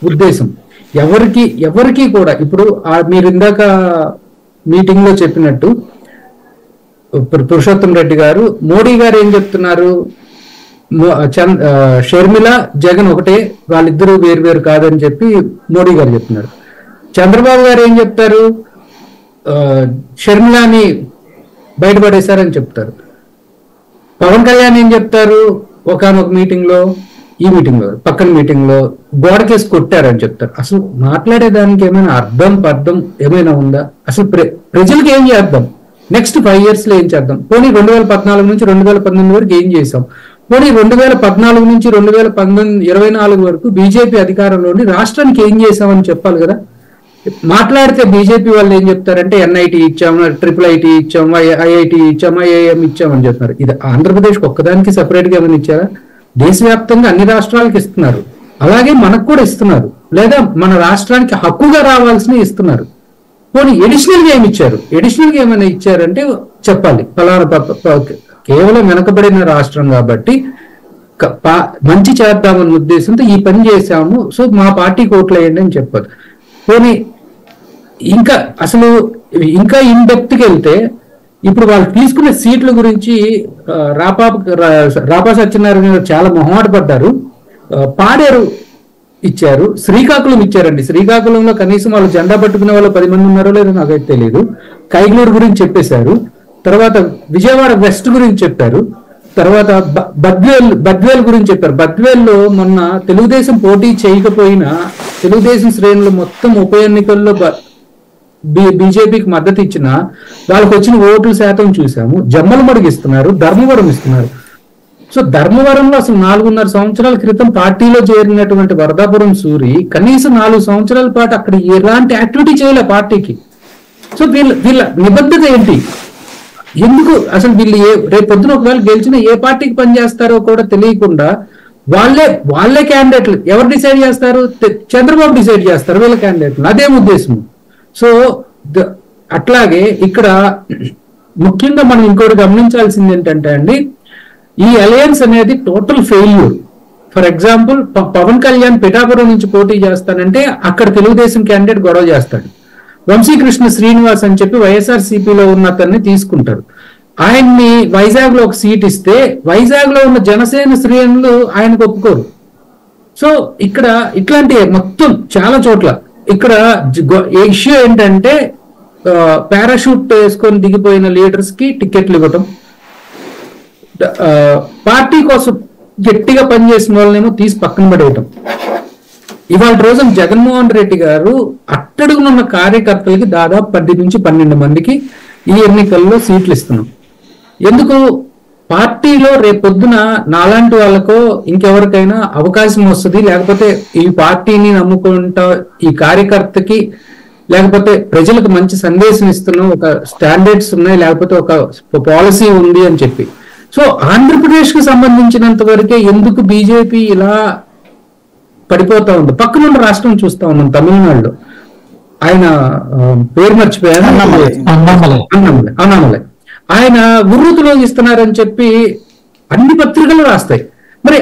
ఉద్దేశం ఎవరికి కూడా ఇప్పుడు మీరు ఇందాక మీటింగ్ లో చెప్పినట్టు పురుషోత్తం రెడ్డి గారు మోడీ గారు ఏం చెప్తున్నారు, షర్మిల జగన్ ఒకటే, వాళ్ళిద్దరూ వేరు కాదని చెప్పి మోడీ గారు చెప్తున్నారు. చంద్రబాబు గారు ఏం చెప్తారు, షర్మిలాని బయటపడేశారని చెప్తారు. పవన్ కళ్యాణ్ ఏం చెప్తారు, ఒకనొక మీటింగ్ లో, ఈ మీటింగ్ లో, పక్కన మీటింగ్ లో గోడకేసి కొట్టారని చెప్తారు. అసలు మాట్లాడేదానికి ఏమైనా అర్థం ఏమైనా ఉందా? అసలు ప్రజలకు ఏం చేద్దాం, నెక్స్ట్ 5 years లో ఏం చేద్దాం? పోనీ 2014 నుంచి 2019 వరకు ఏం చేసాం? పోనీ 2014 నుంచి 2024 వరకు బీజేపీ అధికారంలోని రాష్ట్రానికి ఏం చేసామని చెప్పాలి కదా. మాట్లాడితే బీజేపీ వాళ్ళు ఏం చెప్తారంటే ఎన్ఐటి ఇచ్చాము, IIIT ఇచ్చాము, ఐఐటి ఇచ్చాము, ఐఐఎం ఇచ్చామని చెప్తున్నారు. ఇది ఆంధ్రప్రదేశ్కి ఒక్కదానికి సెపరేట్ గా ఏమైనా ఇచ్చారా? దేశవ్యాప్తంగా అన్ని రాష్ట్రాలకు ఇస్తున్నారు, అలాగే మనకు కూడా ఇస్తున్నారు, లేదా మన రాష్ట్రానికి హక్కుగా రావాల్సిన ఇస్తున్నారు. పోనీ ఎడిషనల్ గా ఏమి ఇచ్చారు? ఎడిషనల్ గా ఏమైనా ఇచ్చారంటే చెప్పాలి. ఫలానా కేవలం వెనకబడిన రాష్ట్రం కాబట్టి మంచి చేద్దామన్న ఉద్దేశంతో ఈ పని చేశాము, సో మా పార్టీకి ఓట్లు వేయండి అని చెప్పారు. పోనీ ఇంకా ఇన్ డెప్త్కి వెళ్తే ఇప్పుడు వాళ్ళు తీసుకునే సీట్ల గురించి రాపా సత్యనారాయణ గారు చాలా మొహమాట పడ్డారు. పాడేరు ఇచ్చారు, శ్రీకాకుళం ఇచ్చారండి. శ్రీకాకుళంలో కనీసం వాళ్ళు జెండా పట్టుకునే వాళ్ళు 10 మంది ఉన్నారో లేదో నాకైతే తెలియదు. కైగ్లూరు గురించి చెప్పేశారు, తర్వాత విజయవాడ వెస్ట్ గురించి చెప్పారు, తర్వాత బద్వేల్ గురించి చెప్పారు. బద్వేల్లో మొన్న తెలుగుదేశం పోటీ చేయకపోయినా తెలుగుదేశం శ్రేణులు మొత్తం ఉప ఎన్నికల్లో బీజేపీకి మద్దతు ఇచ్చిన వాళ్ళకి వచ్చిన ఓట్ల శాతం చూసాము. జమ్మలమడుగు ఇస్తున్నారు, ధర్మవరం ఇస్తున్నారు. సో ధర్మవరంలో అసలు 4.5 సంవత్సరాల క్రితం పార్టీలో చేరినటువంటి వరదాపురం సూరి కనీసం 4 సంవత్సరాల పాటు అక్కడ ఎలాంటి యాక్టివిటీ చేయలే పార్టీకి. సో వీళ్ళ నిబద్ధత ఏంటి? ఎందుకు అసలు వీళ్ళు రేపు పొద్దున ఒకవేళ గెలిచిన ఏ పార్టీకి పనిచేస్తారో కూడా తెలియకుండా వాళ్ళే క్యాండిడేట్లు ఎవరు డిసైడ్ చేస్తారు? చంద్రబాబు డిసైడ్ చేస్తారు వీళ్ళ క్యాండిడేట్లు. అదేం ఉద్దేశం? సో అట్లాగే ఇక్కడ ముఖ్యంగా మనం ఇంకోటి గమనించాల్సింది ఏంటంటే అండి, ఈ అలయన్స్ అనేది total failure. For example Pawan Kalyan Pithapuram నుంచి పోటీ చేస్తానంటే అక్కడ తెలుగుదేశం క్యాండిడేట్ గొడవ చేస్తాడు. వంశీకృష్ణ శ్రీనివాస్ అని చెప్పి వైఎస్ఆర్సీపీలో ఉన్న అతన్ని తీసుకుంటారు. ఆయన్ని వైజాగ్ లో ఒక సీట్ ఇస్తే వైజాగ్ లో ఉన్న జనసేన శ్రేణులు ఆయనకు ఒప్పుకోరు. సో ఇక్కడ ఇట్లాంటి మొత్తం చాలా చోట్ల ఇక్కడ ఇష్యూ ఏంటంటే పారాషూట్ వేసుకొని దిగిపోయిన లీడర్స్ కి టికెట్లు ఇవ్వటం, పార్టీ కోసం గట్టిగా పనిచేసిన వాళ్ళనేమో తీసి పక్కన పడేయటం. ఇవాళ రోజున జగన్మోహన్ రెడ్డి గారు అట్టడుగునున్న కార్యకర్తలకి దాదాపు 10 నుంచి 12 మందికి ఈ ఎన్నికల్లో సీట్లు ఇస్తున్నాం. ఎందుకు? పార్టీలో రేపొద్దున నాలాంటి వాళ్ళకో ఇంకెవరికైనా అవకాశం వస్తుంది, లేకపోతే ఈ పార్టీని నమ్ముకుంటా ఈ కార్యకర్తకి లేకపోతే ప్రజలకు మంచి సందేశం ఇస్తున్నాం, ఒక స్టాండర్డ్స్ ఉన్నాయి, లేకపోతే ఒక పాలసీ ఉంది అని చెప్పి. సో ఆంధ్రప్రదేశ్ కు సంబంధించినంత వరకే ఎందుకు బీజేపీ ఇలా పడిపోతా ఉంది? పక్కనున్న రాష్ట్రం చూస్తా ఉన్నాం, తమిళనాడులో ఆయన పేరు మర్చిపోయాను, అన్నామలై. ఆయన ఉర్రూతులో ఇస్తున్నారని చెప్పి అన్ని పత్రికలు రాస్తాయి. మరి